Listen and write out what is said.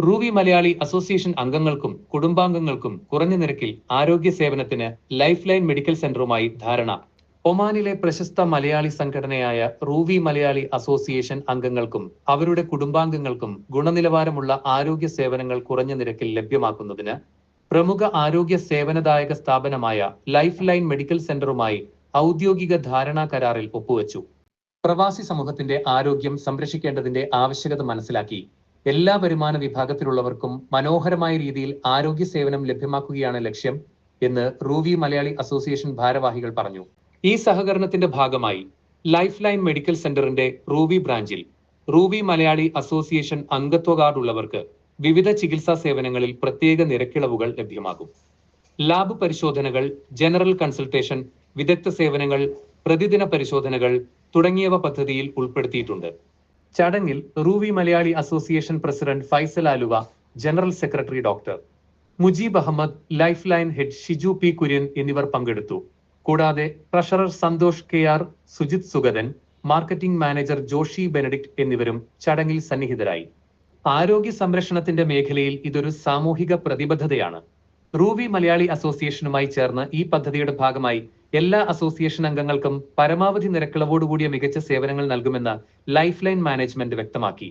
Ruwi Malayali association അംഗങ്ങൾക്കും കുടുംബാംഗങ്ങൾക്കും കുറഞ്ഞ നിരക്കിൽ ആരോഗ്യ സേവനത്തിന് ലൈഫ് ലൈൻ മെഡിക്കൽ സെന്ററുമായി ധാരണ. ഒമാനിലെ പ്രശസ്ത മലയാളി സംഘടനയായ റൂവി മലയാളി അസോസിയേഷൻ അംഗങ്ങൾക്കും അവരുടെ കുടുംബാംഗങ്ങൾക്കും ഗുണനിലവാരമുള്ള ആരോഗ്യ സേവനങ്ങൾ കുറഞ്ഞ നിരക്കിൽ ലഭ്യമാക്കുന്നതിന് പ്രമുഖ ആരോഗ്യ സേവനദായക സ്ഥാപനമായ ലൈഫ് ലൈൻ മെഡിക്കൽ സെന്ററുമായി ഔദ്യോഗിക ധാരണാ കരാറിൽ ഒപ്പുവെച്ചു. പ്രവാസി സമൂഹത്തിന്റെ ആരോഗ്യം സംരക്ഷിക്കേണ്ടതിന്റെ ആവശ്യകത മനസ്സിലാക്കി എല്ലാ വരുമാന വിഭാഗത്തിലുള്ളവർക്കും മനോഹരമായ രീതിയിൽ ആരോഗ്യ സേവനം ലഭ്യമാക്കുകയാണ് ലക്ഷ്യം എന്ന് റൂവി മലയാളി അസോസിയേഷൻ ഭാരവാഹികൾ പറഞ്ഞു. ഈ സഹകരണത്തിന്റെ ഭാഗമായി ലൈഫ് ലൈൻ മെഡിക്കൽ സെന്ററിന്റെ റൂവി ബ്രാഞ്ചിൽ റൂവി മലയാളി അസോസിയേഷൻ അംഗത്വ കാർഡ് ഉള്ളവർക്ക് വിവിധ ചികിത്സാ സേവനങ്ങളിൽ പ്രത്യേക നിരക്കിളവുകൾ ലഭ്യമാകും. ലാബ് പരിശോധനകൾ, ജനറൽ കൺസൾട്ടേഷൻ, വിദഗ്ധ സേവനങ്ങൾ, പ്രതിദിന പരിശോധനകൾ തുടങ്ങിയവ പദ്ധതിയിൽ ഉൾപ്പെടുത്തിയിട്ടുണ്ട്. ചടങ്ങിൽ Ruwi Malayali association president Faisal Aluva, general secretary doctor Mujeeb Ahmed, life line head Shiju P Kurian എന്നിവർ പങ്കെടുത്തു. കൂടാതെ treasurer Santhosh K R, Sujith Sugathan, marketing manager Joshy Benedict എന്നിവരും ചടങ്ങിൽ സന്നിഹിതരായി. ആരോഗ്യ സംരക്ഷണത്തിന്റെ മേഖലയിൽ ഇതൊരു സാമൂഹിക പ്രതിബദ്ധതയാണ്. റൂവി മലയാളി അസോസിയേഷനുമായി ചേർന്ന് ഈ പദ്ധതിയുടെ ഭാഗമായി എല്ലാ അസോസിയേഷൻ അംഗങ്ങൾക്കും പരമാവധി നിരക്കിളവോടുകൂടിയ മികച്ച സേവനങ്ങൾ നൽകുമെന്ന് ലൈഫ് ലൈൻ മാനേജ്മെന്റ് വ്യക്തമാക്കി.